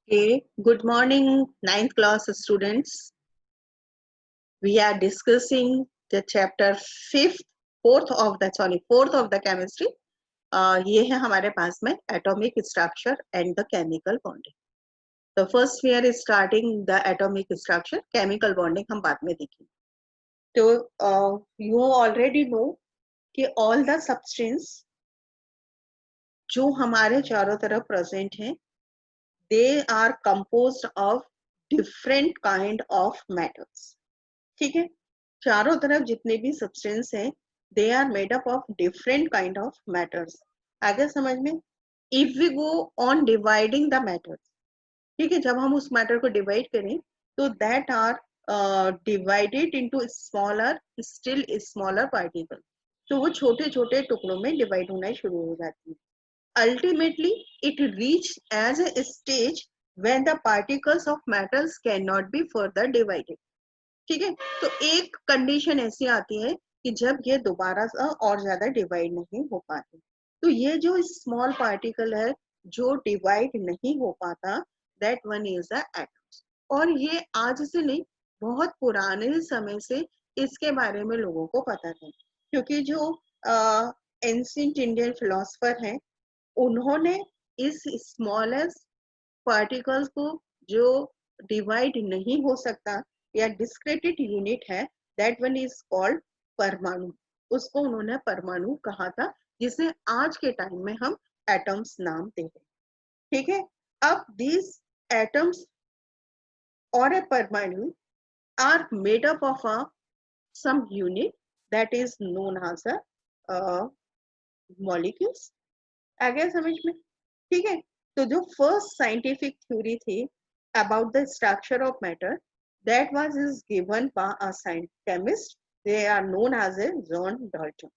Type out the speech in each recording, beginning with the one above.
Okay, good morning, ninth class students. We are discussing the chapter fourth of the chemistry. ये है हमारे पास में atomic structure and the chemical bonding. The first we are starting the atomic structure, chemical bonding हम बाद में देखेंगे. तो you already know कि all the substance जो हमारे चारों तरफ present हैं, they are composed of different kind of metals. ठीक है, चारों तरफ जितने भी सब्सटेंस हैं they are made up of different kind of matters. आगे समझ में, if we go on dividing the matters, ठीक है, जब हम उस मैटर को डिवाइड करें तो that are divided into smaller still smaller particle. तो वो छोटे छोटे टुकड़ों में डिवाइड होना शुरू हो जाती है. Ultimately it reach as a stage when the particles of metals can not be further divided. ठीक है, तो एक कंडीशन ऐसी आती है कि जब ये दोबारा और ज्यादा डिवाइड नहीं हो पाते, तो ये जो स्मॉल पार्टिकल है जो डिवाइड नहीं हो पाता, that one is the atoms. और ये आज से नहीं, बहुत पुराने समय से इसके बारे में लोगों को पता था, क्योंकि जो एंशिएंट इंडियन फिलोसफर हैं उन्होंने इस स्मॉलेस्ट पार्टिकल्स को जो डिवाइड नहीं हो सकता या डिस्क्रेटेड यूनिट है, दैट वन इज कॉल्ड परमाणु. उसको उन्होंने परमाणु कहा था, जिसे आज के टाइम में हम एटम्स नाम दे रहे हैं. ठीक है, अब these atoms or a परमाणु are made up of some unit that is known as a molecules. आ गया समझ में? ठीक है, तो जो फर्स्ट साइंटिफिक थ्योरी थी about the structure of matter, that was is given by a chemist. They are known as a John Dalton.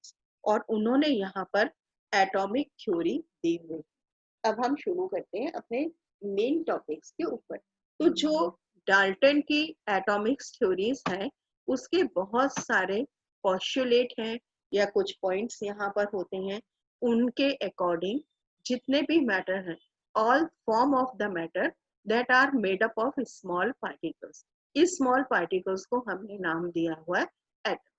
और उन्होंने यहाँ पर एटॉमिक थ्योरी दी हुई. अब हम शुरू करते हैं अपने मेन टॉपिक्स के ऊपर. तो जो डाल्टन की एटॉमिक थ्योरीज हैं उसके बहुत सारे पोस्टुलेट हैं या कुछ पॉइंट्स यहाँ पर होते हैं. उनके अकॉर्डिंग जितने भी मैटर हैं, all form of the matter that are made up of small particles. इस small particles को हमने नाम दिया हुआ है atoms.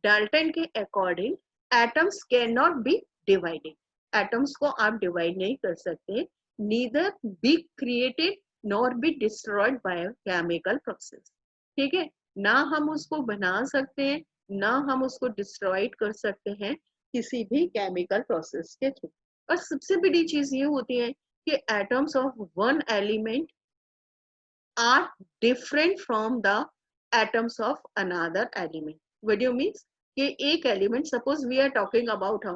डाल्टन के according atoms cannot be divided. atoms को आप डिवाइड नहीं कर सकते. neither be created nor be destroyed by a chemical process. ठीक है, ना हम उसको बना सकते हैं ना हम उसको डिस्ट्रॉयड कर सकते हैं किसी भी केमिकल प्रोसेस के थ्रू. और सबसे बड़ी चीज ये होती है कि atoms of one element are different from the atoms of another element. What do you mean? कि एक element, suppose we are talking about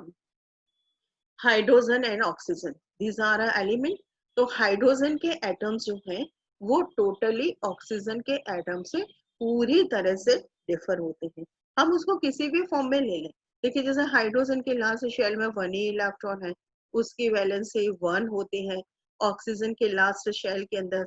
hydrogen and oxygen, these are a element. तो हाइड्रोजन के एटम्स जो हैं वो totally oxygen के atom से पूरी तरह से डिफर होते हैं. हम उसको किसी भी फॉर्म में ले लें. देखिए, जैसे हाइड्रोजन के लास्ट शेल में 1 ही इलेक्ट्रॉन है, उसकी वैलेंसी 1 होती है. ऑक्सीजन के लास्ट शेल के अंदर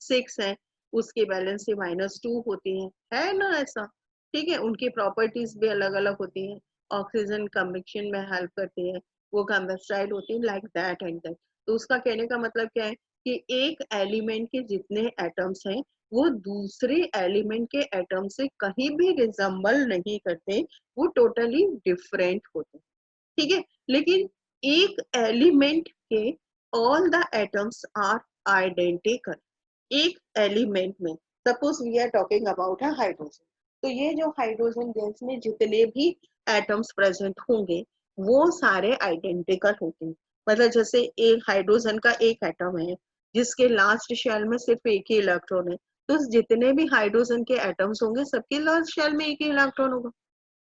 6 है, उसकी वैलेंसी -2 होती है ना ऐसा. ठीक है, उनकी प्रॉपर्टीज भी अलग अलग होती हैं. ऑक्सीजन कंबेक्शन में हेल्प करती है, वो कंबस्टाइड होती है, लाइक दैट एंड दैट. तो उसका कहने का मतलब क्या है कि एक एलिमेंट के जितने एटम्स हैं वो दूसरे एलिमेंट के एटम से कहीं भी रिजेंबल नहीं करते, वो टोटली डिफरेंट होते हैं. ठीक है, लेकिन एक एलिमेंट के all the atoms are identical. एक एलिमेंट में suppose we are talking about है हाइड्रोजन, तो ये जो हाइड्रोजन गैस में जितने भी एटम्स प्रेजेंट होंगे वो सारे आइडेंटिकल होते हैं. मतलब जैसे एक हाइड्रोजन का एक एटम है जिसके लास्ट शेल में सिर्फ एक ही इलेक्ट्रॉन है, तो जितने भी हाइड्रोजन के एटम्स होंगे सबके लास्ट शेल में एक ही इलेक्ट्रॉन होगा.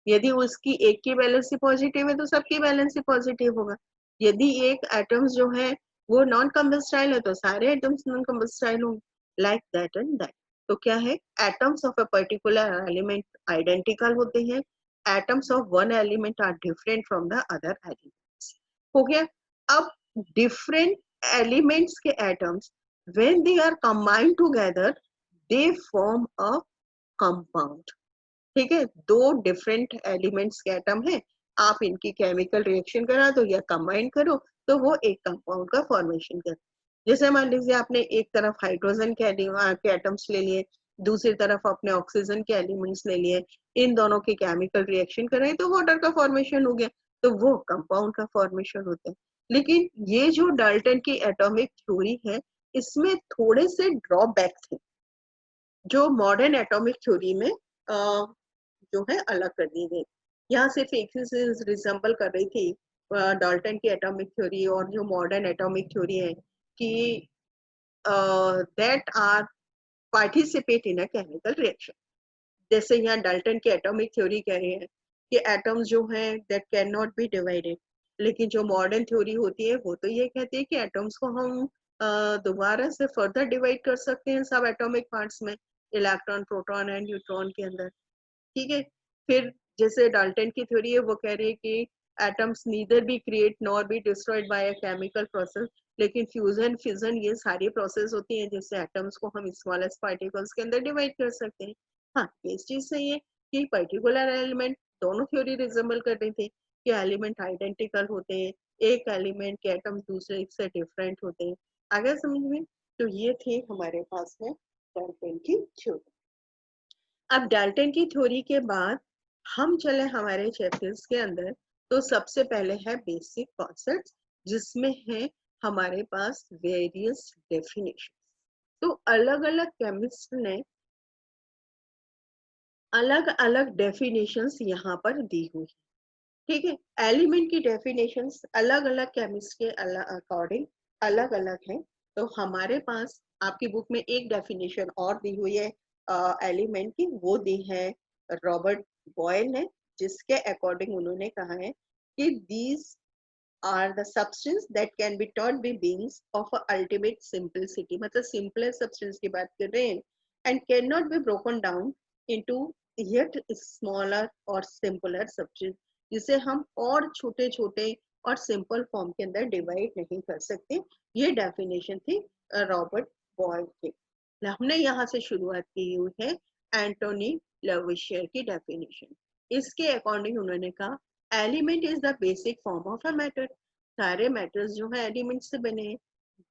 यदि उसकी एक की वैलेंसी पॉजिटिव है तो सबकी वैलेंसी पॉजिटिव होगा. यदि एक एटम्स जो है वो नॉन कंबस्टाइल है तो सारे एटम्स नॉन कंबस्टाइल होंगे, लाइक दैट एंड दैट. तो क्या है, atoms of a particular element identical होते हैं. Atoms of one element are different from the other elements. हो गया. अब डिफरेंट एलिमेंट्स के atoms when they are combined together they form a compound. ठीक है, दो डिफरेंट एलिमेंट्स के एटम है, आप इनकी केमिकल रिएक्शन करा दो या कंबाइन करो तो वो एक कंपाउंड का फॉर्मेशन करते. जैसे मान लीजिए आपने एक तरफ हाइड्रोजन के एटम्स ले लिए, दूसरी तरफ अपने ऑक्सीजन के एलिमेंट्स ले लिए, इन दोनों के केमिकल रिएक्शन कर रहे हैं तो वाटर का फॉर्मेशन हो गया, तो वो कंपाउंड का फॉर्मेशन होता है। लेकिन ये जो डाल्टन की एटॉमिक थ्योरी है, इसमें थोड़े से ड्रॉबैक्स हैं जो मॉडर्न एटॉमिक थ्योरी में जो है अलग कर दी गई। यहाँ सिर्फ एक चीज रिजेंबल कर रही थी डाल्टन की एटॉमिक थ्योरी और जो मॉडर्न एटॉमिक थ्योरी है कि that are participate in a chemical reaction. जैसे यहाँ डाल्टन की एटॉमिक थ्योरी कह रहे हैं कि एटम्स जो हैं that can not be divided, लेकिन जो मॉडर्न थ्योरी होती है वो तो ये कहती है कि एटम्स को हम दोबारा से फर्दर डिवाइड कर सकते हैं सब एटॉमिक पार्ट्स में, इलेक्ट्रॉन प्रोटॉन एंड न्यूट्रॉन के अंदर। ठीक है, फिर जैसे डाल्टन की थ्योरी है वो कह रही है कि atoms neither be create nor be destroyed by a chemical process, लेकिन फ्यूजन फिजन ये सारी प्रोसेस होती है जिससे एटम्स को हम स्मॉलेस्ट पार्टिकल्स के अंदर डिवाइड कर सकते हैं। हाँ, इस चीज सही है कि पर्टिकुलर एलिमेंट, दोनों थ्योरी रिजेंबल कर रही थी कि एलिमेंट आइडेंटिकल होते हैं, एक एलिमेंट के एटम दूसरे से डिफरेंट होते हैं। आगे समझ में? तो ये थी हमारे पास में डाल्टन की थ्योरी। अब डाल्टन की थ्योरी के बाद हम चले हमारे चैप्टर्स के अंदर, तो सबसे पहले है बेसिक कॉन्सेप्ट्स, जिसमें है हमारे पास वेरियस डेफिनेशन। तो अलग अलग केमिस्ट ने अलग अलग डेफिनेशंस यहाँ पर दी हुई। ठीक है, एलिमेंट की डेफिनेशंस अलग अलग केमिस्ट के अकॉर्डिंग अलग अलग है। तो हमारे पास आपकी बुक में एक डेफिनेशन और दी हुई है एलिमेंट की, वो दी है रॉबर्ट बॉयल ने, जिसके अकॉर्डिंग उन्होंने कहा है कि these are the substance that can be taught by beings of ultimate simplicity, मतलब सिंपल सब्सटेंस की बात कर रहे हैं, and can not be broken down into yet smaller और सिंपलर सब्सटेंस, जिसे हम और छोटे छोटे और सिंपल फॉर्म के अंदर डिवाइड नहीं कर सकते। ये डेफिनेशन थी रॉबर्ट बॉयल की। हमने यहाँ से शुरुआत की हुई है एंटोनी लवोसियर की डेफिनेशन। इसके अकॉर्डिंग उन्होंने कहा element is the basic form of a matter, सारे मैटर्स जो है एलिमेंट से बने हैं,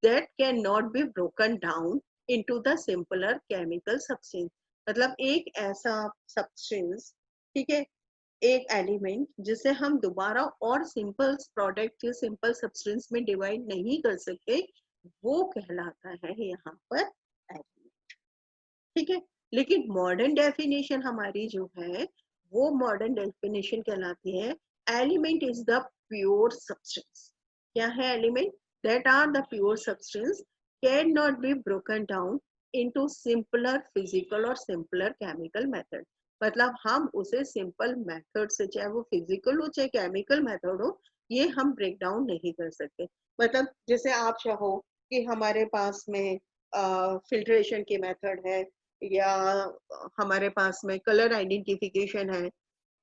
that can not be broken down into the simpler chemical substance, मतलब एक ऐसा सब्सटेंस, ठीक है, एक एलिमेंट जिसे हम दोबारा और सिंपल प्रोडक्ट या सिंपल सब्सटेंस में डिवाइड नहीं कर सकते, वो कहलाता है यहाँ पर एलिमेंट। ठीक है, लेकिन मॉडर्न डेफिनेशन हमारी जो है वो मॉडर्न डेफिनेशन कहलाती है element is the pure substance. क्या है element? That are the pure substance can not be broken down into simpler physical और सिंपलर केमिकल मेथड, मतलब हम उसे सिंपल मेथड से, चाहे वो फिजिकल हो चाहे केमिकल मेथड हो, ये हम ब्रेक डाउन नहीं कर सकते। मतलब जैसे आप चाहो कि हमारे पास में फिल्ट्रेशन की मेथड है, या हमारे पास में कलर आइडेंटिफिकेशन है,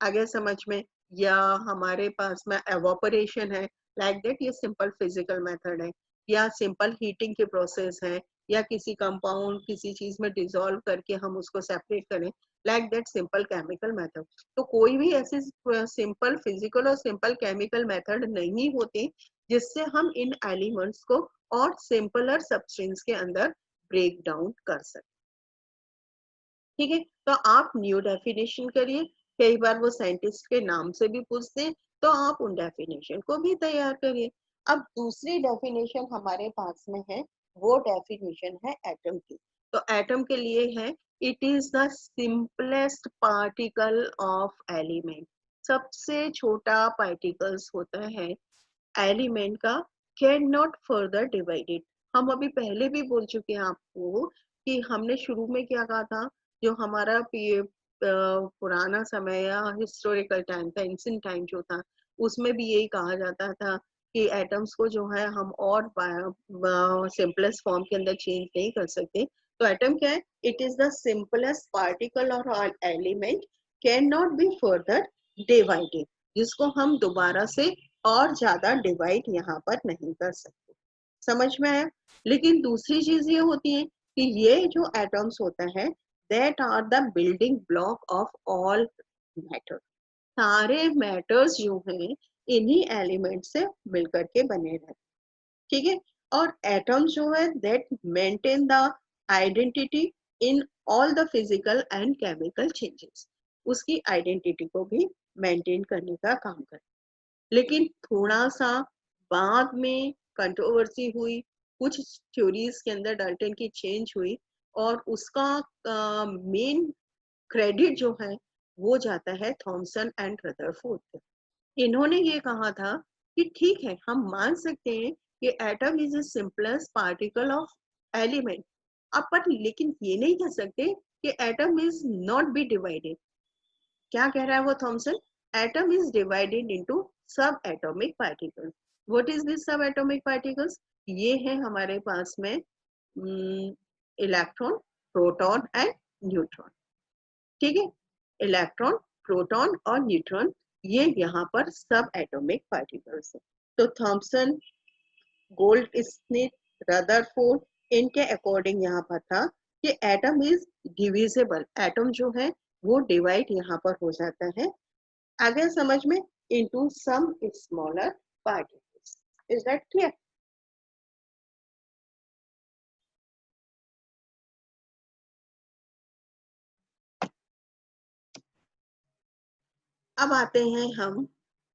आगे समझ में, या हमारे पास में एवापोरेशन है, लाइक दैट, ये सिंपल फिजिकल मेथड है, या सिंपल हीटिंग की प्रोसेस है, या किसी कंपाउंड किसी चीज में डिसॉल्व करके हम उसको सेपरेट करें, like that simple chemical method. तो कोई भी ऐसी सिंपल फिजिकल और सिंपल केमिकल मेथड नहीं होती जिससे हम इन एलिमेंट्स को और सिंपलर सब्सटेंस के अंदर ब्रेक डाउन कर सकते। ठीक है, तो आप न्यू डेफिनेशन करिए, कई बार वो साइंटिस्ट के नाम से भी पूछते हैं, तो आप उन डेफिनेशन को भी तैयार करिए। अब दूसरी डेफिनेशन हमारे पास में है, वो डेफिनेशन है एटम की। तो एटम के लिए है it is the simplest particle of element, सबसे छोटा पार्टिकल्स होता है एलिमेंट का, कैन नॉट फर्दर डिवाइडेड। हम अभी पहले भी बोल चुके हैं आपको कि हमने शुरू में क्या कहा था, जो हमारा पुराना समय या हिस्टोरिकल टाइम था, एंशिएंट टाइम जो था, उसमें भी यही कहा जाता था कि एटम्स को जो है हम और सिंपलेस्ट फॉर्म के अंदर चेंज नहीं कर सकते। तो एटम क्या है? It is the simplest particle और element can not be further divided, जिसको हम दोबारा से और ज्यादा डिवाइड यहाँ पर नहीं कर सकते। समझ में आया? लेकिन दूसरी चीज ये होती है कि ये जो एटम्स होता है that are the building block of all matter, सारे मैटर्स जो हैं इन्हीं एलिमेंट से मिलकर के बने रहते। ठीक है, और एटम जो है that maintain the identity in all the physical and chemical changes, उसकी आइडेंटिटी को भी मेंटेन करने का काम करे। लेकिन थोड़ा सा बाद में कंट्रोवर्सी हुई, कुछ थ्योरीज के अंदर डाल्टन की चेंज हुई और उसका मेन क्रेडिट जो है वो जाता है थॉमसन एंड रदरफोर्ड को। इन्होंने ये कहा था कि ठीक है, हम मान सकते हैं कि atom is a simplest particle of element, अब पर लेकिन ये नहीं कह सकते कि atom is not be divided. क्या कह रहा है वो Thomson? Atom is divided into sub atomic particles. What is this sub atomic particles? ये है हमारे पास में इलेक्ट्रॉन, प्रोटॉन एंड न्यूट्रॉन। ठीक है, इलेक्ट्रॉन, प्रोटॉन और न्यूट्रॉन, ये यहाँ पर सब एटॉमिक पार्टिकल्स है। तो थॉमसन, गोल्ड स्मिथ, रदरफोर्ड, इनके अकॉर्डिंग यहाँ पर था कि एटम इज डिविजिबल, एटम जो है वो डिवाइड यहाँ पर हो जाता है, आगे समझ में, into some smaller particles. Is that clear? अब आते हैं हम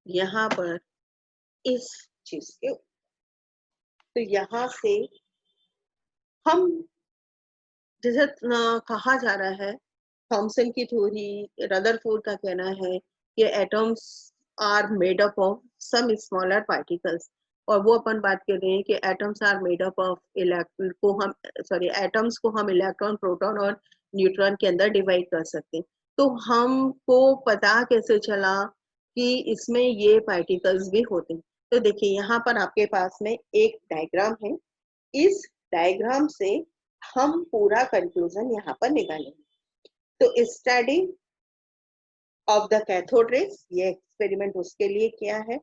यहाँ पर इस चीज के, तो यहाँ से हम जैसे कहा जा रहा है, थॉमसन की थ्योरी, रदरफोर्ड का कहना है कि atoms are made up of some smaller particles, और वो अपन बात कर रहे हैं कि atoms are made up of electron को हम, सॉरी, एटम्स को हम इलेक्ट्रॉन, प्रोटॉन और न्यूट्रॉन के अंदर डिवाइड कर सकते हैं। तो हमको पता कैसे चला कि इसमें ये पार्टिकल्स भी होते हैं? तो देखिए यहाँ पर आपके पास में एक डायग्राम है, इस डायग्राम से हम पूरा कंक्लूजन यहाँ पर निकालेंगे। तो study of the cathode rays, ये एक्सपेरिमेंट उसके लिए किया है,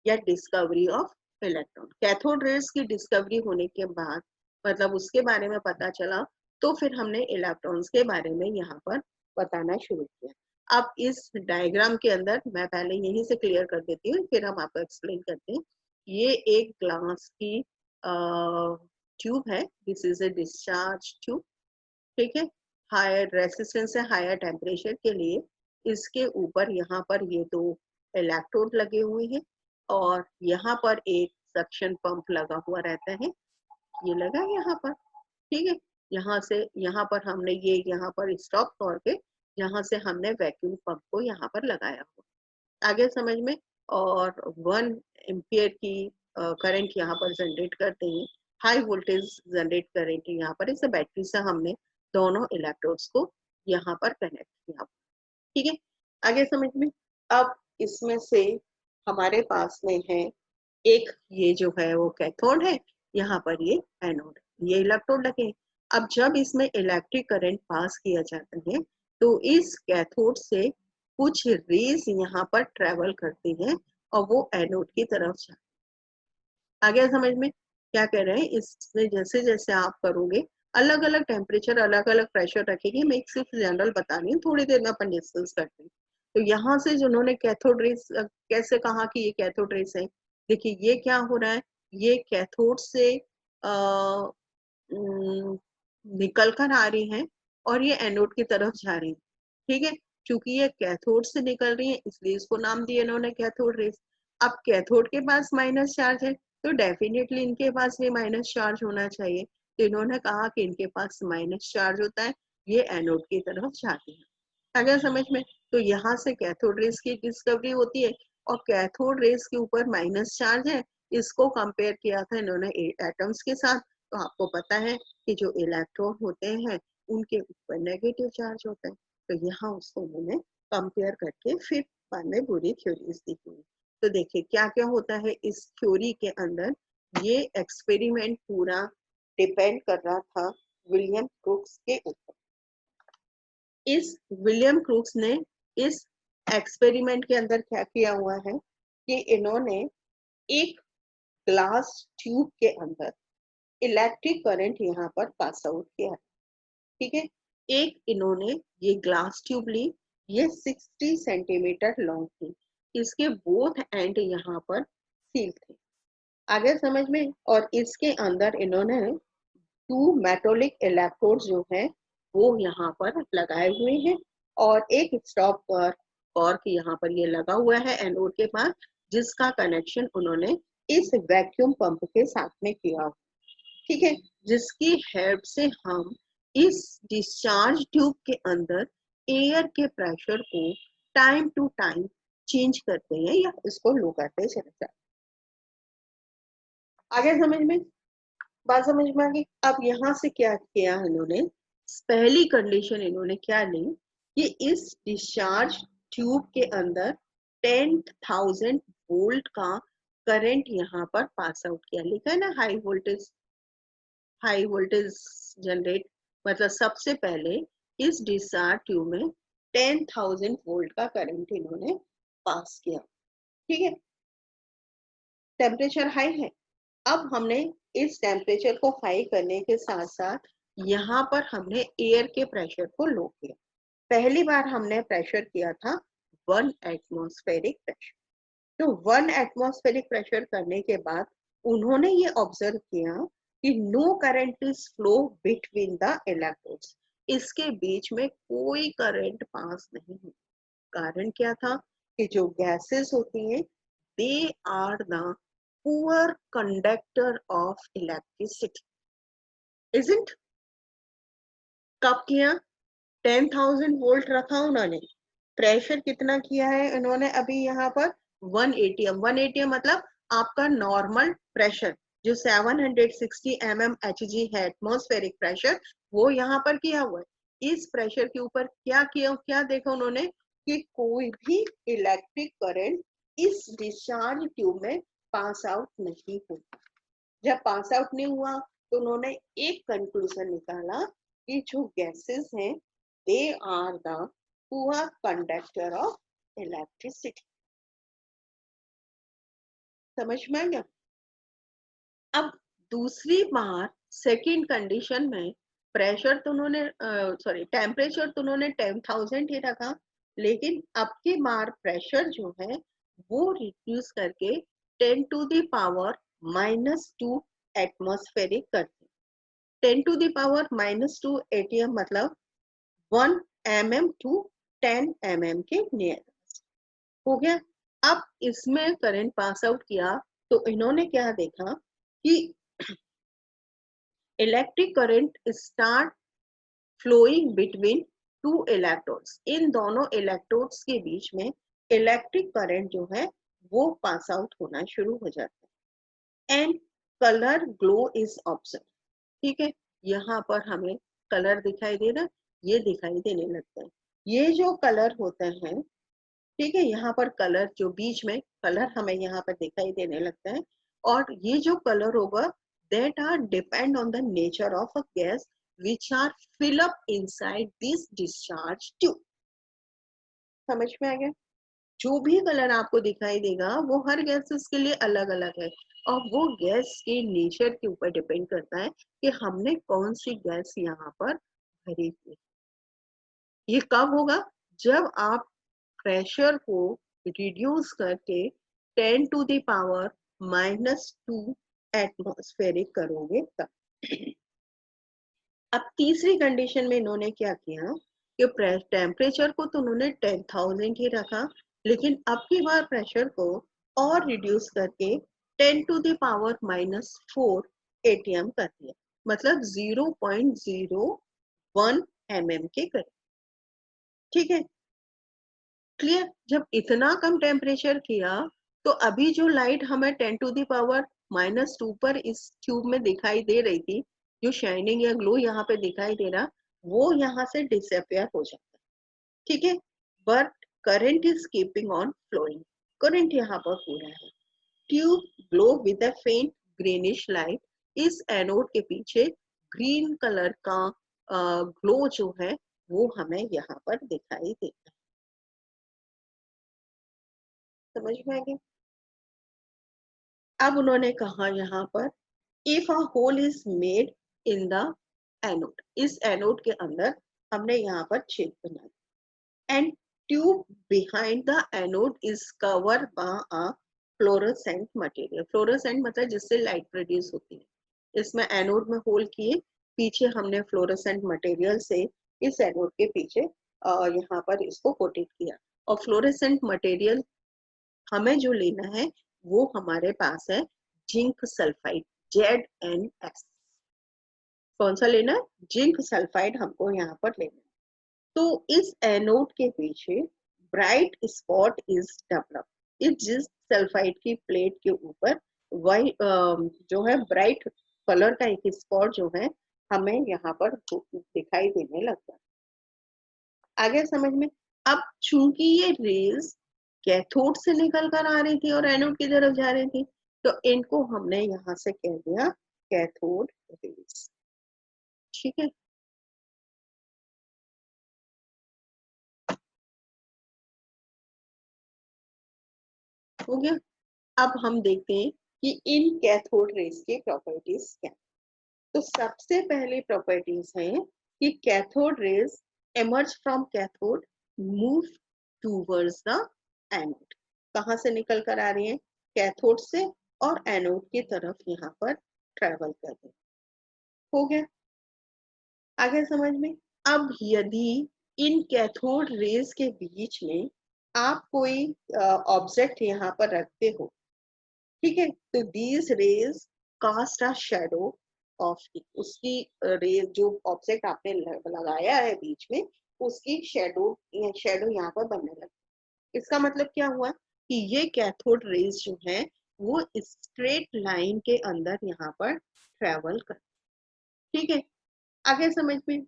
या discovery of electron. Cathode rays की डिस्कवरी होने के बाद, मतलब उसके बारे में पता चला, तो फिर हमने इलेक्ट्रॉन्स के बारे में यहाँ पर बताना शुरू किया। अब इस डायग्राम के अंदर मैं पहले यहीं से क्लियर कर देती हूँ, फिर हम आपको एक्सप्लेन करते हैं। ये एक ग्लास की ट्यूब है, this is a discharge tube. ठीक है, हायर रेसिस्टेंस है, हायर टेम्परेचर के लिए इसके ऊपर यहाँ पर ये दो इलेक्ट्रोड लगे हुए हैं, और यहाँ पर एक सक्शन पंप लगा हुआ रहता है, ये लगा यहाँ पर। ठीक है, यहाँ से यहाँ पर हमने ये यहाँ पर स्टॉप करके यहाँ से हमने वैक्यूम पंप को यहाँ पर लगाया हुआ, आगे समझ में। और 1 एम्पियर की करंट यहाँ पर जनरेट करते हैं, हाई वोल्टेज जनरेट करंट यहाँ पर इस बैटरी से हमने दोनों इलेक्ट्रोड्स को यहाँ पर कनेक्ट किया। ठीक है, आगे समझ में। अब इसमें से हमारे पास में है एक, ये जो है वो कैथोड है, यहाँ पर ये एनोड, ये इलेक्ट्रोड लगे हैं। अब जब इसमें इलेक्ट्रिक करंट पास किया जाता है तो इस कैथोड से कुछ रेज यहाँ पर ट्रेवल करती हैं और वो एनोड की तरफ जाती है। आगे समझ में क्या कह रहे हैं? इसमें जैसे जैसे आप करोगे, अलग अलग टेम्परेचर, अलग अलग प्रेशर रखेगी, मैं एक सिर्फ जनरल बता रही हूँ, थोड़ी देर में अपन डिस्कस करते हैं। तो यहाँ से जिन्होंने कैथोड रेस कैसे कहा कि ये कैथोड रेस है, देखिए ये क्या हो रहा है, ये कैथोड से निकल कर आ रही हैं और ये एनोड की तरफ जा रही है। ठीक है, क्योंकि ये कैथोड से निकल रही है इसलिए इसको नाम दिया इन्होंने कैथोड रेस। अब कैथोड के पास माइनस चार्ज है तो डेफिनेटली इनके पास भी माइनस चार्ज होना चाहिए, तो इन्होंने कहा कि इनके पास माइनस चार्ज होता है, ये एनोड की तरफ जाती है। अगर समझ में, तो यहाँ से कैथोड रेस की डिस्कवरी होती है, और कैथोड रेस के ऊपर माइनस चार्ज है, इसको कंपेयर किया था इन्होंने एटम्स के साथ। तो आपको पता है कि जो इलेक्ट्रॉन होते हैं उनके ऊपर नेगेटिव चार्ज होता है, तो यहाँ उसको उन्होंने कंपेयर करके फिर बाद में पूरी थ्योरीज दी हुई। तो देखिए क्या क्या होता है इस थ्योरी के अंदर, ये एक्सपेरिमेंट पूरा डिपेंड कर रहा था विलियम क्रूक्स के ऊपर। इस विलियम क्रूक्स ने इस एक्सपेरिमेंट के अंदर क्या किया हुआ है कि इन्होंने एक ग्लास ट्यूब के अंदर इलेक्ट्रिक करंट यहाँ पर पास आउट किया। ठीक है, एक इन्होंने ये ग्लास ट्यूब ली, ये 60 सेंटीमीटर लॉन्ग थी, इसके बोथ एंड यहाँ पर सील थे। आगे समझ में। और इसके अंदर इन्होंने 2 मेटोलिक इलेक्ट्रोड जो है वो यहाँ पर लगाए हुए हैं और एक स्टॉप पर कॉर्क यहाँ पर ये लगा हुआ है एनोड के पास, जिसका कनेक्शन उन्होंने इस वैक्यूम पंप के साथ में किया, ठीक है, जिसकी हेल्प से हम इस डिस्चार्ज ट्यूब के अंदर एयर के प्रेशर को टाइम टू टाइम चेंज करते हैं या इसको लो करते चले जाते हैं। आगे समझ में, बात समझ में आ गई। अब यहाँ से क्या किया इन्होंने, पहली कंडीशन इन्होंने क्या ली कि इस डिस्चार्ज ट्यूब के अंदर 10,000 वोल्ट का करंट यहाँ पर पास आउट किया, लिखा है ना हाई वोल्टेज जनरेट, मतलब सबसे पहले इस डिस्चार्ज ट्यूब में 10,000 वोल्ट का करंट इन्होंने पास किया, ठीक है, टेम्परेचर हाई है। अब हमने इस टेम्परेचर को हाई करने के साथ साथ यहाँ पर हमने एयर के प्रेशर को लो किया। पहली बार हमने प्रेशर किया था 1 एटमॉस्फेरिक प्रेशर। तो 1 एटमॉस्फेरिक प्रेशर करने के बाद उन्होंने ये ऑब्जर्व किया कि no current is flow between the electrodes, इसके बीच में कोई करंट पास नहीं हुआ। कारण क्या था कि जो गैसेस होती हैं they are the poor conductor of electricity, isn't. कब किया, 10,000 वोल्ट रखा उन्होंने, प्रेशर कितना किया है इन्होंने अभी यहाँ पर 1 एटीएम। 1 एटीएम मतलब आपका नॉर्मल प्रेशर जो 760 mmHg है एटमॉस्फेरिक प्रेशर, वो यहाँ पर किया हुआ है। इस प्रेशर के ऊपर क्या किया, क्या देखा उन्होंने कि कोई भी इलेक्ट्रिक करंट इस डिस्चार्ज ट्यूब में पास आउट नहीं हुआ। जब पास आउट नहीं हुआ तो उन्होंने एक कंक्लूजन निकाला कि जो गैसेस हैं they are the poor conductor of electricity. समझ में आ गया। अब दूसरी बार सेकंड कंडीशन में प्रेशर तो उन्होंने टेम्परेचर तो उन्होंने 10,000 ही रखा, लेकिन अब की बार प्रेशर जो है वो रिड्यूस करके 10 टू द पावर -2 एटमॉस्फेरिक करते। 10 टू द पावर -2 एटीएम मतलब 1 mm टू 10 mm के नियर हो गया। अब इसमें करंट पास आउट किया तो इन्होंने क्या देखा कि electric current start flowing between 2 electrodes, इन दोनों इलेक्ट्रोड्स के बीच में इलेक्ट्रिक करंट जो है वो पास आउट होना शुरू हो जाता है and colour glow is observe, ठीक है, यहाँ पर हमें कलर दिखाई दे रहा, ये दिखाई देने लगता है। ये जो कलर होते हैं, ठीक है, यहाँ पर कलर जो बीच में कलर हमें यहाँ पर दिखाई देने लगता है, और ये जो कलर होगा that are depend on the nature of a gas which are fill up inside this discharge tube। समझ में आ गया। जो भी कलर आपको दिखाई देगा वो हर गैसेस के लिए अलग अलग है और वो गैस के नेचर के ऊपर डिपेंड करता है कि हमने कौन सी गैस यहाँ पर भरी हुई। ये कब होगा, जब आप प्रेशर को रिड्यूस करके 10 टू द पावर -2 एटमॉस्फेरिक करोगे तब। अब तीसरी कंडीशन में इन्होंने क्या किया कि टेम्परेचर को तो उन्होंने 10,000 ही रखा, लेकिन अब की बार प्रेशर को और रिड्यूस करके 10 टू द पावर -4 एटीएम कर दिया, मतलब 0.01 mm के करीब, ठीक है, क्लियर। जब इतना कम टेम्परेचर किया तो अभी जो लाइट हमें 10 टू द पावर -2 पर इस ट्यूब में दिखाई दे रही थी, जो शाइनिंग या ग्लो यहाँ पे दिखाई दे रहा, वो यहाँ से डिसअपियर हो जाता है, ठीक है, but current is keeping on flowing, current यहाँ पर पूरा है। ट्यूब ग्लो विद अ फेंट ग्रीनिश लाइट, इस एनोड के पीछे ग्रीन कलर का ग्लो जो है वो हमें यहाँ पर दिखाई देता है। समझ में आ गया। अब उन्होंने कहा यहाँ पर if a hole is made in the anode, इस एनोड के अंदर हमने यहाँ पर छेद बनाया and tube behind the anode is cover by a fluorescent material. Fluorescent मतलब जिससे लाइट प्रोड्यूस होती है। इसमें एनोड में होल किए, पीछे हमने फ्लोरोसेंट मटेरियल से इस एनोड के पीछे यहाँ पर इसको कोटेड किया। और फ्लोरोसेंट मटेरियल हमें जो लेना है वो हमारे पास है जिंक सल्फाइड, ZnS। कौन सा लेना है? जिंक सल्फाइड हमको यहाँ पर लेना है। तो इस एनोड के पीछे ब्राइट स्पॉट इज डेवलप। इस जिंक सल्फाइड की प्लेट के ऊपर वही जो है ब्राइट कलर का एक स्पॉट जो है हमें यहाँ पर दिखाई देने लगता है। आगे समझ में। अब चूंकि ये रेज कैथोड से निकल कर आ रही थी और एनोड की तरफ जा रही थी, तो इनको हमने यहाँ से कह दिया कैथोड रेज। ठीक है। हो गया। अब हम देखते हैं कि इन कैथोड रेज की प्रॉपर्टीज क्या। तो सबसे पहली प्रॉपर्टीज है कि cathode raise emerge from cathode, move towards the anode। कहाँ से निकल कर आ रही है? कैथोड से, और एनोड की तरफ यहाँ पर ट्रेवल कर रही है। हो गया। आगे समझ में। अब यदि इन कैथोड रेज के बीच में आप कोई ऑब्जेक्ट यहाँ पर रखते हो, ठीक है, तो these rays cast a shadow of it. उसकी रेज जो ऑब्जेक्ट आपने लगाया है बीच में, उसकी शैडो यहाँ पर बनने लगी। इसका मतलब क्या हुआ कि ये कैथोड रेज जो है वो स्ट्रेट लाइन के अंदर यहाँ पर ट्रेवल कर। ठीक है। आगे समझ में।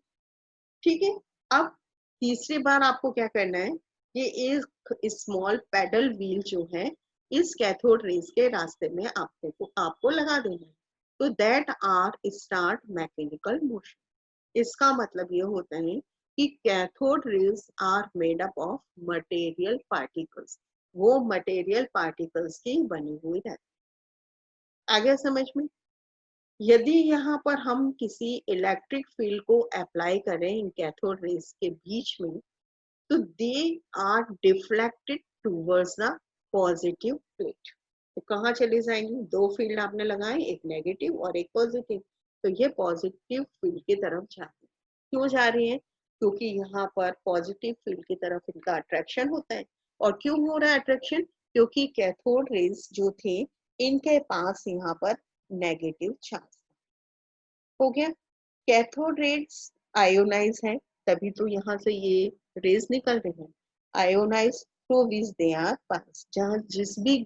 ठीक है। अब तीसरी बार आपको क्या करना है, ये एक स्मॉल पैडल व्हील जो है इस कैथोड रेज के रास्ते में आपको लगा देना है। तो that are start mechanical motion. इसका मतलब ये होता है कि cathode rays are made up of material particles. वो मटेरियल पार्टिकल्स की बनी हुई रहती है। आगे समझ में। यदि यहाँ पर हम किसी इलेक्ट्रिक फील्ड को अप्लाई करें इन कैथोड रेज के बीच में, तो they are deflected towards the positive plate. तो कहाँ चले जाएंगे? दो फील्ड आपने लगाए, एक नेगेटिव और एक पॉजिटिव, तो ये पॉजिटिव फील्ड की तरफ जाती है। क्यों जा रही है? क्योंकि यहाँ पर पॉजिटिव फील्ड की तरफ इनका अट्रैक्शन होता है। और क्यों हो रहा है अट्रैक्शन? क्योंकि कैथोड रेज जो थे इनके पास यहाँ पर नेगेटिव चार्ज। हो गया। कैथोड रेज आयोनाइज है, तभी तो यहाँ से ये रेज निकल रहे हैं। Ionize through which they are pass. जहाँ जिस भी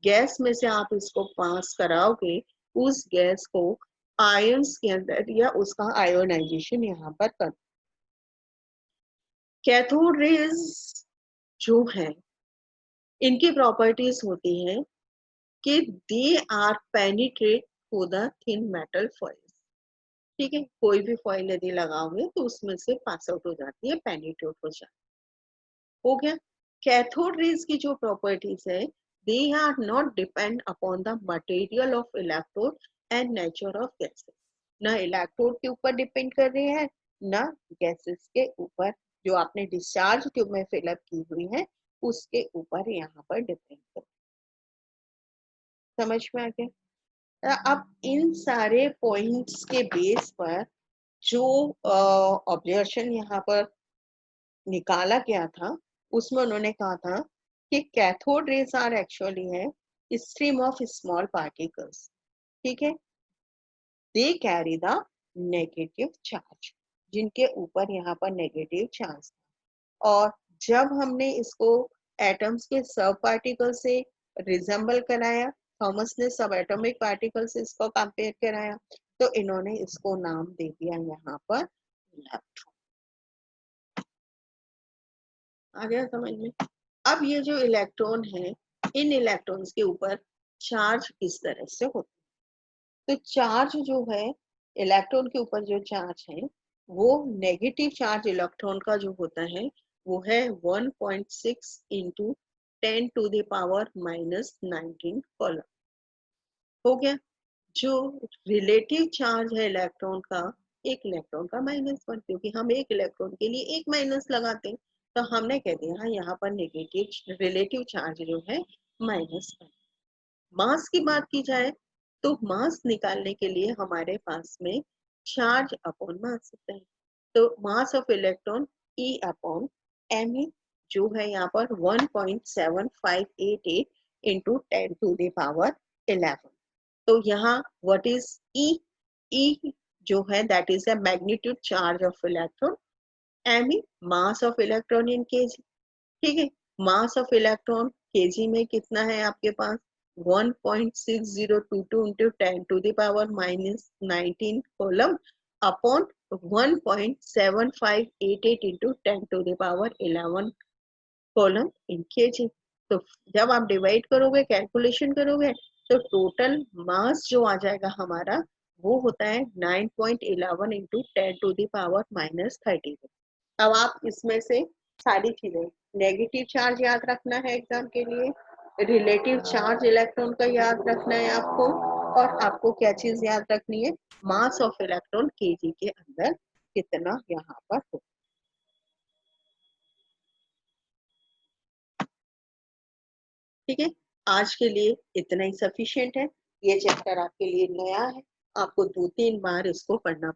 गैस में से आप इसको पास कराओगे, उस गैस को आयंस के अंदर या उसका आयोनाइजेशन यहाँ पर कर। कैथोड रेज जो है इनकी प्रॉपर्टीज होती है कि they are penetrate through the thin metal foil. ठीक है। कोई भी फॉइल यदि लगाओगे तो उसमें से पास आउट हो जाती है, पेनिट्रेट हो जाती है। हो गया। कैथोड रेज की जो प्रॉपर्टीज है, they are not depend upon the material of electrode and nature of gases. ना इलेक्ट्रोड के ऊपर डिपेंड कर रहे हैं, ना गैसेस के ऊपर, जो आपने डिस्चार्ज ट्यूब में फिलअप की हुई है उसके ऊपर यहाँ पर डिपेंड कर। समझ में आ गया? अब इन सारे पॉइंट्स के बेस पर जो ऑब्जर्वेशन यहाँ पर निकाला गया था, उसमें उन्होंने कहा था कि कैथोड रेज आर एक्चुअली है स्ट्रीम ऑफ स्मॉल पार्टिकल्स। ठीक है। They carry the negative charge, जिनके ऊपर यहाँ पर नेगेटिव चार्ज। और जब हमने इसको एटम्स के सब पार्टिकल से रिजेंबल कराया, थॉमस ने सब एटॉमिक पार्टिकल से इसको कंपेयर कराया, तो इन्होंने इसको नाम दे दिया यहाँ पर इलेक्ट्रॉन। आ गया समझ में? अब ये जो इलेक्ट्रॉन है, इन इलेक्ट्रॉन्स के ऊपर चार्ज किस तरह से होता है? तो चार्ज जो है, इलेक्ट्रॉन के ऊपर जो चार्ज है वो नेगेटिव चार्ज इलेक्ट्रॉन का जो होता है वो है 1.6 इंटू 10⁻⁻19 कॉलम। हो गया। जो रिलेटिव चार्ज है इलेक्ट्रॉन का, एक इलेक्ट्रॉन का -1, क्योंकि हम एक इलेक्ट्रॉन के लिए एक माइनस लगाते हैं, तो हमने कह दिया यहाँ पर नेगेटिव रिलेटिव चार्ज जो है -1। मास की बात की जाए तो मास निकालने के लिए हमारे पास में चार्ज अपॉन मास होता है। तो mass of electron E upon M E, जो है यहाँ पर 1.7588 इंटू 10⁻11। तो यहाँ व्हाट इज E? E जो है that is the magnitude charge of electron, M E mass of electron in KG. ठीक है, मास ऑफ इलेक्ट्रॉन केजी में कितना है आपके पास? 1.6022 into 10⁻⁻19 coulomb upon 1.7588 into 10⁻11 coulomb in kg. तो जब आप डिवाइड करोगे, कैलकुलेशन करोगे, तो टोटल मास जो आ जाएगा हमारा वो होता है 9.11 इंटू 10⁻⁻30। अब आप इसमें से सारी चीजें, नेगेटिव चार्ज याद रखना है एग्जाम के लिए, रिलेटिव चार्ज इलेक्ट्रॉन का याद रखना है आपको, और आपको क्या चीज याद रखनी है? मास ऑफ इलेक्ट्रॉन केजी के अंदर कितना यहाँ पर हो। ठीक है, आज के लिए इतना ही सफिशिएंट है। ये चैप्टर आपके लिए नया है, आपको 2-3 बार इसको पढ़ना